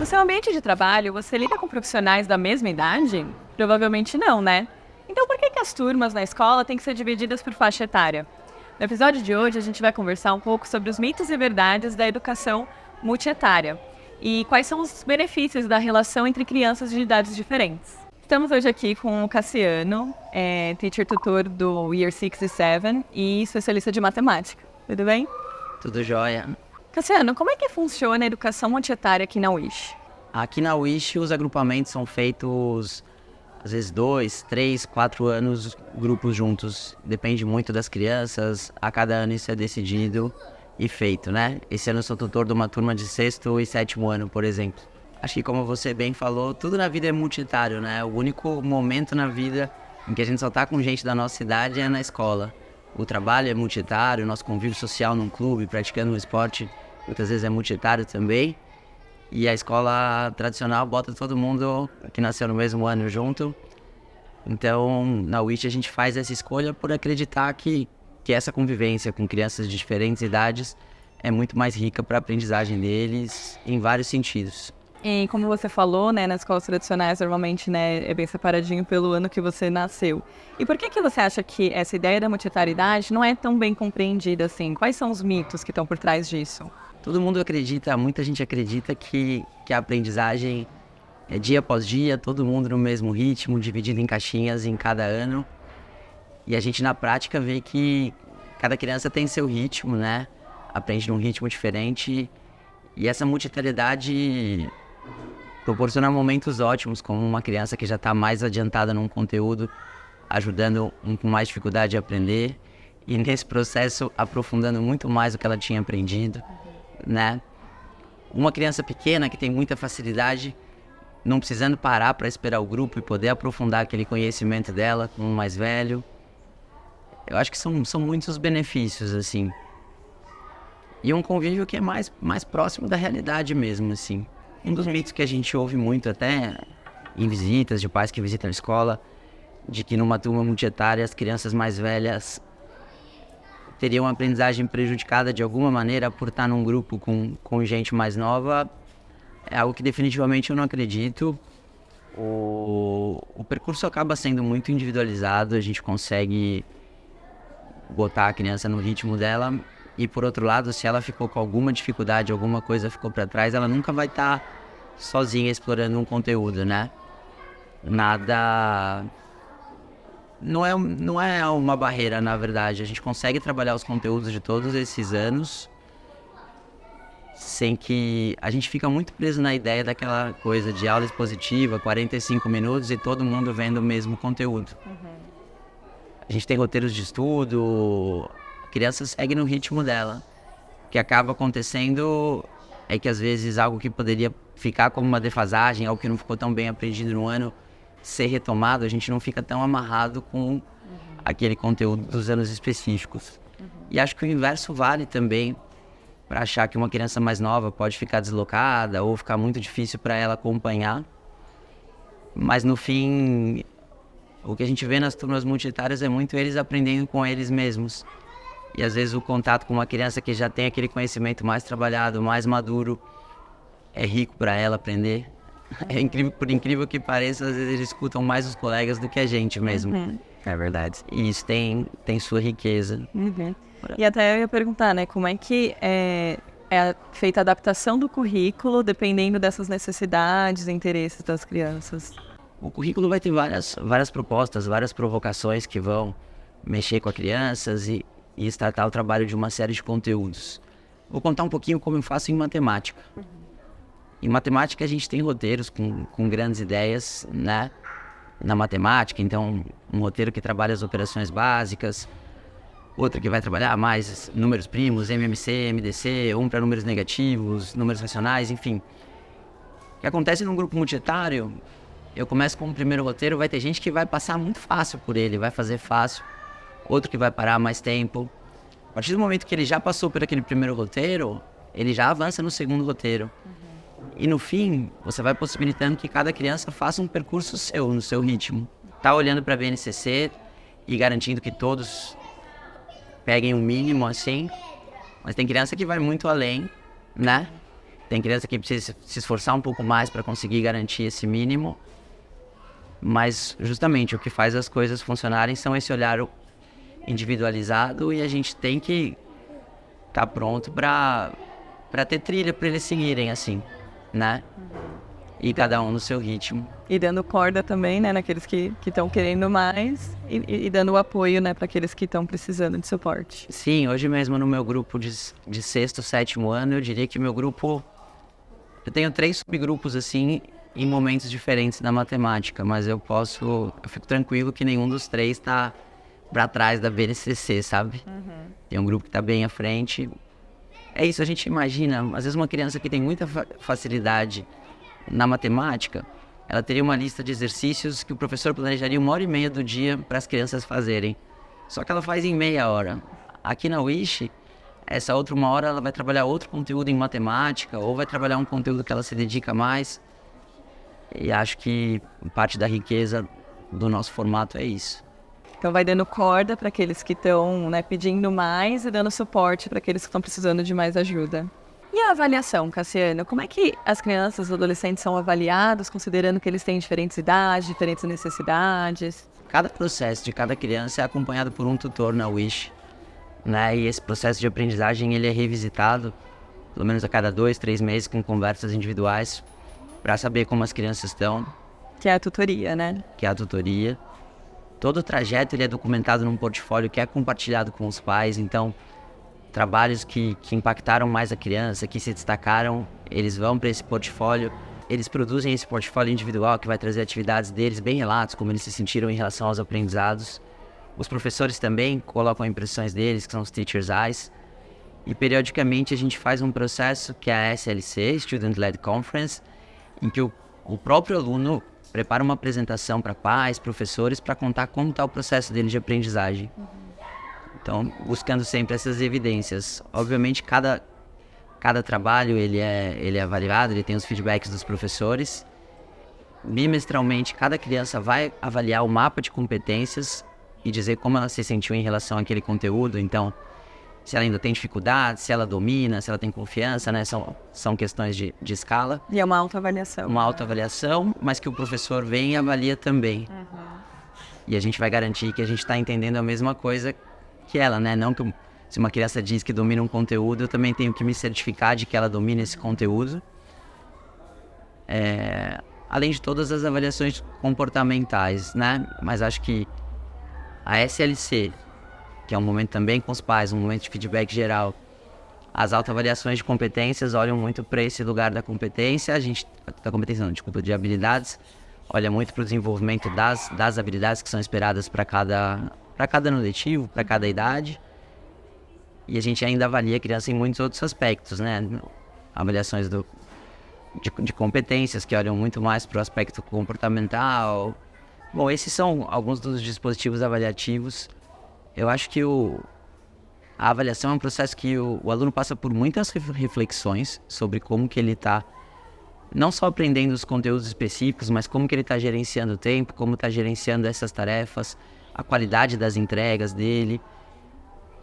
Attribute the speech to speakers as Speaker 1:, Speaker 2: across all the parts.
Speaker 1: seu ambiente de trabalho, você lida com profissionais da mesma idade? Provavelmente não, né? Então por que as turmas na escola têm que ser divididas por faixa etária? No episódio de hoje, a gente vai conversar um pouco sobre os mitos e verdades da educação multietária e quais são os benefícios da relação entre crianças de idades diferentes. Estamos hoje aqui com o Cassiano, teacher tutor do Year 6 e 7 e especialista de matemática. Tudo bem?
Speaker 2: Tudo jóia.
Speaker 1: Cassiano, como é que funciona a educação multietária aqui na UiSH?
Speaker 2: Aqui na UiSH os agrupamentos são feitos às vezes 2, 3, 4 anos, grupos juntos. Depende muito das crianças, a cada ano isso é decidido e feito, né? Esse ano eu sou tutor de uma turma de 6º e 7º ano, por exemplo. Acho que como você bem falou, tudo na vida é multietário, né? O único momento na vida em que a gente só tá com gente da nossa idade é na escola. O trabalho é multietário, o nosso convívio social num clube, praticando um esporte, muitas vezes é multietário também. E a escola tradicional bota todo mundo que nasceu no mesmo ano junto. Então, na UiSH a gente faz essa escolha por acreditar que essa convivência com crianças de diferentes idades é muito mais rica para a aprendizagem deles em vários sentidos.
Speaker 1: E como você falou, né, nas escolas tradicionais normalmente, né, é bem separadinho pelo ano que você nasceu. E por que você acha que essa ideia da multietariedade não é tão bem compreendida assim? Quais são os mitos que estão por trás disso?
Speaker 2: Todo mundo acredita, muita gente acredita que a aprendizagem é dia após dia, todo mundo no mesmo ritmo, dividido em caixinhas em cada ano. E a gente na prática vê que cada criança tem seu ritmo, né? Aprende num ritmo diferente. E essa multietariedade proporciona momentos ótimos, como uma criança que já está mais adiantada num conteúdo, ajudando um com mais dificuldade a aprender. E nesse processo aprofundando muito mais o que ela tinha aprendido, né? Uma criança pequena que tem muita facilidade, não precisando parar para esperar o grupo e poder aprofundar aquele conhecimento dela com um mais velho. Eu acho que são muitos os benefícios, assim. E um convívio que é mais próximo da realidade mesmo, assim. Um dos mitos que a gente ouve muito até em visitas de pais que visitam a escola, de que numa turma multietária as crianças mais velhas teriam uma aprendizagem prejudicada de alguma maneira por estar num grupo com gente mais nova, é algo que definitivamente eu não acredito. O percurso acaba sendo muito individualizado, a gente consegue botar a criança no ritmo dela e, por outro lado, se ela ficou com alguma dificuldade, alguma coisa ficou para trás, ela nunca vai estar sozinha explorando um conteúdo, né? Nada... Não é uma barreira, na verdade. A gente consegue trabalhar os conteúdos de todos esses anos sem que... A gente fica muito preso na ideia daquela coisa de aula expositiva, 45 minutos e todo mundo vendo o mesmo conteúdo. A gente tem roteiros de estudo, a criança segue no ritmo dela. O que acaba acontecendo é que às vezes algo que poderia ficar como uma defasagem, algo que não ficou tão bem aprendido no ano, ser retomado, a gente não fica tão amarrado com aquele conteúdo dos anos específicos. E acho que o inverso vale também para achar que uma criança mais nova pode ficar deslocada ou ficar muito difícil para ela acompanhar. Mas no fim, o que a gente vê nas turmas multietárias é muito eles aprendendo com eles mesmos. E às vezes o contato com uma criança que já tem aquele conhecimento mais trabalhado, mais maduro, é rico para ela aprender. É incrível, por incrível que pareça, às vezes eles escutam mais os colegas do que a gente mesmo. É verdade. E isso tem sua riqueza.
Speaker 1: E até eu ia perguntar, né, como é que é feita a adaptação do currículo dependendo dessas necessidades e interesses das crianças?
Speaker 2: O currículo vai ter várias propostas, várias provocações que vão mexer com as crianças e startar o trabalho de uma série de conteúdos. Vou contar um pouquinho como eu faço em matemática. Em matemática a gente tem roteiros com grandes ideias, né? Na matemática, então um roteiro que trabalha as operações básicas, outro que vai trabalhar mais números primos, MMC, MDC, um para números negativos, números racionais, enfim. O que acontece num grupo multietário, eu começo com o primeiro roteiro, vai ter gente que vai passar muito fácil por ele, vai fazer fácil, outro que vai parar mais tempo. A partir do momento que ele já passou por aquele primeiro roteiro, ele já avança no segundo roteiro. E no fim, você vai possibilitando que cada criança faça um percurso seu, no seu ritmo. Tá olhando para a BNCC e garantindo que todos peguem um mínimo assim, mas tem criança que vai muito além, né? Tem criança que precisa se esforçar um pouco mais para conseguir garantir esse mínimo, mas justamente o que faz as coisas funcionarem são esse olhar individualizado, e a gente tem que estar pronto para ter trilha para eles seguirem assim, né? E cada um no seu ritmo.
Speaker 1: E dando corda também, né, naqueles que estão querendo mais e dando o apoio, né, para aqueles que estão precisando de suporte.
Speaker 2: Sim, hoje mesmo no meu grupo de sexto, sétimo ano, eu diria que meu grupo... Eu tenho 3 subgrupos, assim, em momentos diferentes da matemática, mas eu fico tranquilo que nenhum dos 3 está para trás da BNCC, sabe? Tem um grupo que está bem à frente. É isso, a gente imagina, às vezes uma criança que tem muita facilidade na matemática, ela teria uma lista de exercícios que o professor planejaria 1h30 do dia para as crianças fazerem. Só que ela faz em meia hora. Aqui na Wish, essa outra 1 hora ela vai trabalhar outro conteúdo em matemática, ou vai trabalhar um conteúdo que ela se dedica mais. E acho que parte da riqueza do nosso formato é isso.
Speaker 1: Então vai dando corda para aqueles que estão, né, pedindo mais e dando suporte para aqueles que estão precisando de mais ajuda. E a avaliação, Cassiano? Como é que as crianças e os adolescentes são avaliados, considerando que eles têm diferentes idades, diferentes necessidades?
Speaker 2: Cada processo de cada criança é acompanhado por um tutor na Wish, né? E esse processo de aprendizagem ele é revisitado, pelo menos a cada 2, 3 meses, com conversas individuais, para saber como as crianças estão.
Speaker 1: Que é a tutoria, né?
Speaker 2: Que é a tutoria. Todo o trajeto ele é documentado num portfólio que é compartilhado com os pais, então trabalhos que impactaram mais a criança, que se destacaram, eles vão para esse portfólio, eles produzem esse portfólio individual que vai trazer atividades deles, bem relatos, como eles se sentiram em relação aos aprendizados. Os professores também colocam impressões deles, que são os Teacher's Eyes, e periodicamente a gente faz um processo que é a SLC, Student Led Conference, em que o próprio aluno prepara uma apresentação para pais, professores, para contar como está o processo dele de aprendizagem. Então, buscando sempre essas evidências. Obviamente, cada trabalho ele é avaliado, ele tem os feedbacks dos professores. Bimestralmente, cada criança vai avaliar o mapa de competências e dizer como ela se sentiu em relação àquele conteúdo. Então, se ela ainda tem dificuldade, se ela domina, se ela tem confiança, né? São questões de escala.
Speaker 1: E é uma autoavaliação.
Speaker 2: Uma autoavaliação, mas que o professor vem e avalia também. E a gente vai garantir que a gente está entendendo a mesma coisa que ela, né? Não que se uma criança diz que domina um conteúdo, eu também tenho que me certificar de que ela domina esse conteúdo. Além de todas as avaliações comportamentais, né? Mas acho que a SLC, que é um momento também com os pais, um momento de feedback geral, as autoavaliações de competências olham muito para esse lugar da competência, de habilidades, olha muito para o desenvolvimento das habilidades que são esperadas para cada ano letivo, para cada idade. E a gente ainda avalia a criança em muitos outros aspectos, né? Avaliações de competências que olham muito mais para o aspecto comportamental. Bom, esses são alguns dos dispositivos avaliativos. Eu acho que a avaliação é um processo que o aluno passa por muitas reflexões sobre como que ele está, não só aprendendo os conteúdos específicos, mas como que ele está gerenciando o tempo, como está gerenciando essas tarefas, a qualidade das entregas dele.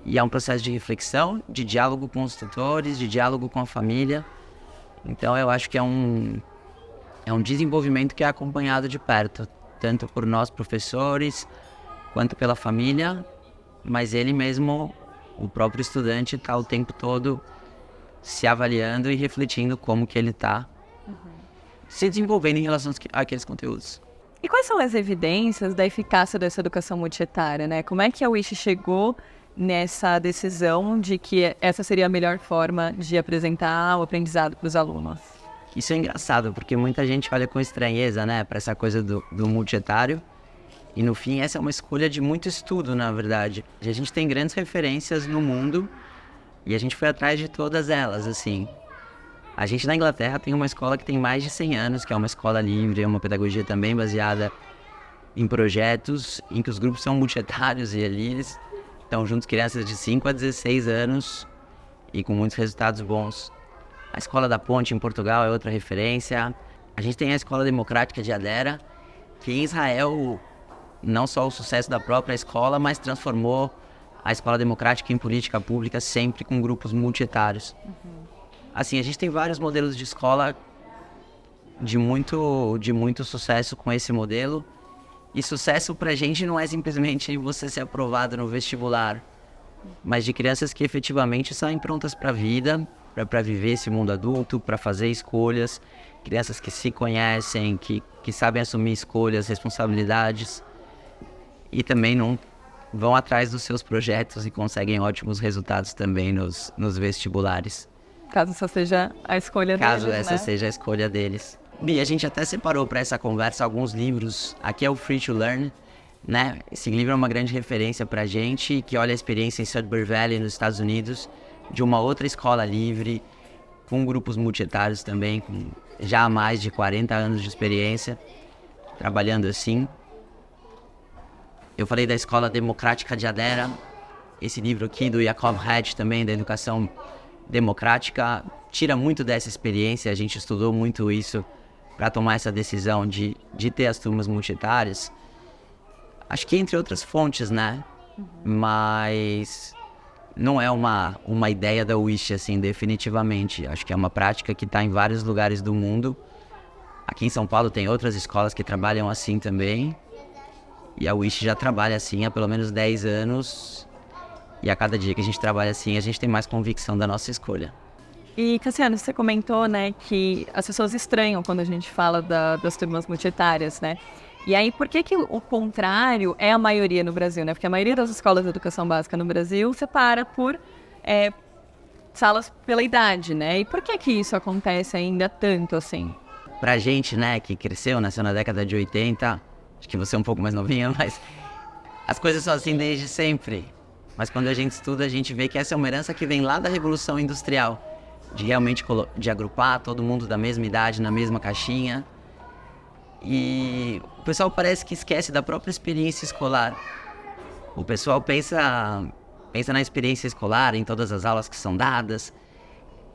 Speaker 2: E é um processo de reflexão, de diálogo com os tutores, de diálogo com a família. Então eu acho que é um desenvolvimento que é acompanhado de perto, tanto por nós professores, quanto pela família, mas ele mesmo, o próprio estudante, está o tempo todo se avaliando e refletindo como que ele está se desenvolvendo em relação àqueles conteúdos.
Speaker 1: E quais são as evidências da eficácia dessa educação multietária, né? Como é que a Wish chegou nessa decisão de que essa seria a melhor forma de apresentar o aprendizado para os alunos?
Speaker 2: Isso é engraçado, porque muita gente olha com estranheza, né, para essa coisa do multietário. E no fim, essa é uma escolha de muito estudo, na verdade. A gente tem grandes referências no mundo e a gente foi atrás de todas elas, assim. A gente na Inglaterra tem uma escola que tem mais de 100 anos, que é uma escola livre, é uma pedagogia também baseada em projetos em que os grupos são multietários e ali eles estão juntos, crianças de 5 a 16 anos e com muitos resultados bons. A Escola da Ponte em Portugal é outra referência. A gente tem a Escola Democrática de Adera, que em Israel, não só o sucesso da própria escola, mas transformou a Escola Democrática em política pública sempre com grupos multietários. Assim, a gente tem vários modelos de escola de muito sucesso com esse modelo. E sucesso pra gente não é simplesmente você ser aprovado no vestibular, mas de crianças que efetivamente saem prontas para a vida, para viver esse mundo adulto, para fazer escolhas, crianças que se conhecem, que sabem assumir escolhas, responsabilidades e também não vão atrás dos seus projetos e conseguem ótimos resultados também nos vestibulares.
Speaker 1: Caso essa seja a escolha
Speaker 2: Caso
Speaker 1: deles,
Speaker 2: essa
Speaker 1: né?
Speaker 2: seja a escolha deles. Bi, a gente até separou para essa conversa alguns livros. Aqui é o Free to Learn, né? Esse livro é uma grande referência para a gente, que olha a experiência em Sudbury Valley, nos Estados Unidos, de uma outra escola livre, com grupos multietários também, com já há mais de 40 anos de experiência, trabalhando assim. Eu falei da Escola Democrática de Adera, esse livro aqui do Yaakov Hatch também, da educação democrática, tira muito dessa experiência, a gente estudou muito isso para tomar essa decisão de ter as turmas multietárias. Acho que entre outras fontes, né? Mas não é uma ideia da Wish, assim, definitivamente. Acho que é uma prática que está em vários lugares do mundo. Aqui em São Paulo tem outras escolas que trabalham assim também. E a Wish já trabalha assim há pelo menos 10 anos. E a cada dia que a gente trabalha assim, a gente tem mais convicção da nossa escolha.
Speaker 1: E, Cassiano, você comentou, né, que as pessoas estranham quando a gente fala das turmas multietárias, né? E aí, por que o contrário é a maioria no Brasil, né? Porque a maioria das escolas de educação básica no Brasil separa por salas pela idade, né? E por que isso acontece ainda tanto assim?
Speaker 2: Pra gente, né, que cresceu, nasceu na década de 80, acho que você é um pouco mais novinha, mas as coisas são assim desde sempre. Mas quando a gente estuda, a gente vê que essa é uma herança que vem lá da Revolução Industrial, de realmente de agrupar todo mundo da mesma idade na mesma caixinha. E o pessoal parece que esquece da própria experiência escolar. O pessoal pensa na experiência escolar, em todas as aulas que são dadas,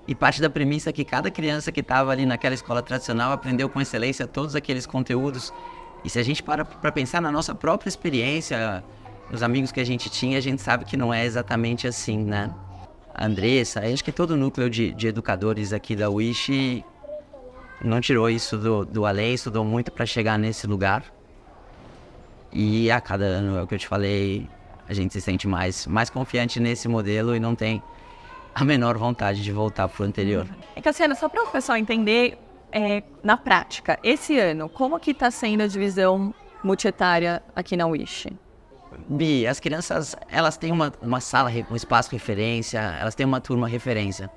Speaker 2: e parte da premissa que cada criança que estava ali naquela escola tradicional aprendeu com excelência todos aqueles conteúdos. E se a gente para pensar na nossa própria experiência, nos amigos que a gente tinha, a gente sabe que não é exatamente assim, né? A Andressa, acho que todo o núcleo de educadores aqui da Wish não tirou isso do além, estudou muito para chegar nesse lugar. E a cada ano, é o que eu te falei, a gente se sente mais confiante nesse modelo e não tem a menor vontade de voltar pro anterior.
Speaker 1: Cassiano, só para o pessoal entender, na prática, esse ano, como que está sendo a divisão multietária aqui na Wish?
Speaker 2: Bi, as crianças, elas têm uma sala, um espaço referência, elas têm uma turma referência.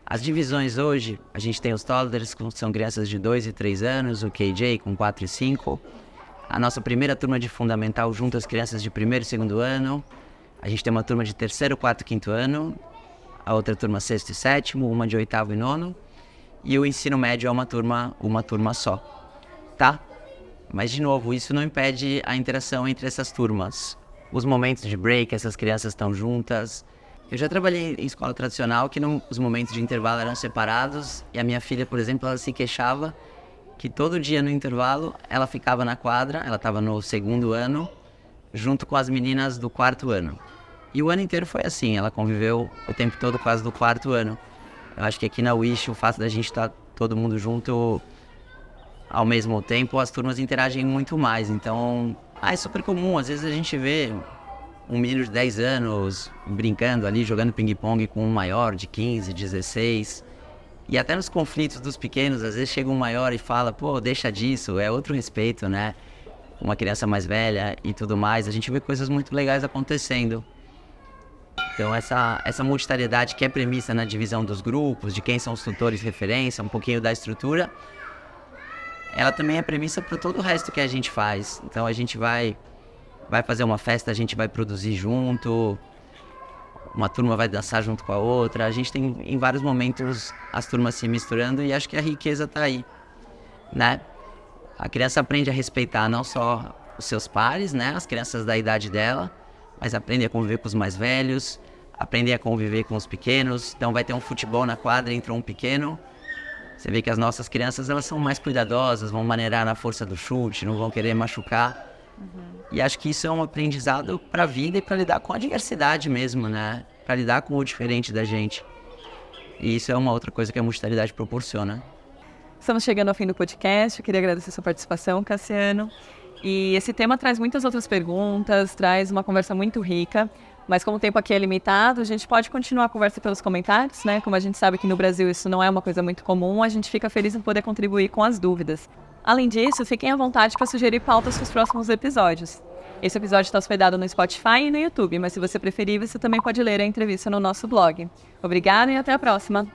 Speaker 2: As divisões hoje, a gente tem os toddlers, que são crianças de 2 e 3 anos, o KJ com 4 e 5. A nossa primeira turma de fundamental junto às crianças de 1º e 2º ano. A gente tem uma turma de 3º, 4º e 5º ano. A outra turma 6º e 7º, uma de 8º e 9º. E o ensino médio é uma turma só, tá? Mas, de novo, isso não impede a interação entre essas turmas. Os momentos de break, essas crianças estão juntas. Eu já trabalhei em escola tradicional que os momentos de intervalo eram separados. E a minha filha, por exemplo, ela se queixava que todo dia no intervalo ela ficava na quadra, ela estava no 2º ano, junto com as meninas do 4º ano. E o ano inteiro foi assim, ela conviveu o tempo todo quase do 4º ano. Eu acho que aqui na Wish, o fato da gente estar todo mundo junto ao mesmo tempo, as turmas interagem muito mais. Então, é super comum. Às vezes a gente vê um menino de 10 anos brincando ali, jogando ping-pong com um maior de 15, 16. E até nos conflitos dos pequenos, às vezes chega um maior e fala, pô, deixa disso, é outro respeito, né? Uma criança mais velha e tudo mais. A gente vê coisas muito legais acontecendo. Então essa multitariedade que é premissa na divisão dos grupos, de quem são os tutores referência, um pouquinho da estrutura, ela também é premissa para todo o resto que a gente faz. Então a gente vai fazer uma festa, a gente vai produzir junto, uma turma vai dançar junto com a outra. A gente tem em vários momentos as turmas se misturando e acho que a riqueza está aí, né? A criança aprende a respeitar não só os seus pares, né? As crianças da idade dela, mas aprende a conviver com os mais velhos, aprende a conviver com os pequenos. Então vai ter um futebol na quadra, entra um pequeno. Você vê que as nossas crianças, elas são mais cuidadosas, vão maneirar na força do chute, não vão querer machucar. E acho que isso é um aprendizado para a vida e para lidar com a diversidade mesmo, né? Para lidar com o diferente da gente. E isso é uma outra coisa que a multimodalidade proporciona.
Speaker 1: Estamos chegando ao fim do podcast, eu queria agradecer a sua participação, Cassiano. E esse tema traz muitas outras perguntas, traz uma conversa muito rica, mas como o tempo aqui é limitado, a gente pode continuar a conversa pelos comentários, né? Como a gente sabe que no Brasil isso não é uma coisa muito comum, a gente fica feliz em poder contribuir com as dúvidas. Além disso, fiquem à vontade para sugerir pautas para os próximos episódios. Esse episódio está hospedado no Spotify e no YouTube, mas se você preferir, você também pode ler a entrevista no nosso blog. Obrigada e até a próxima!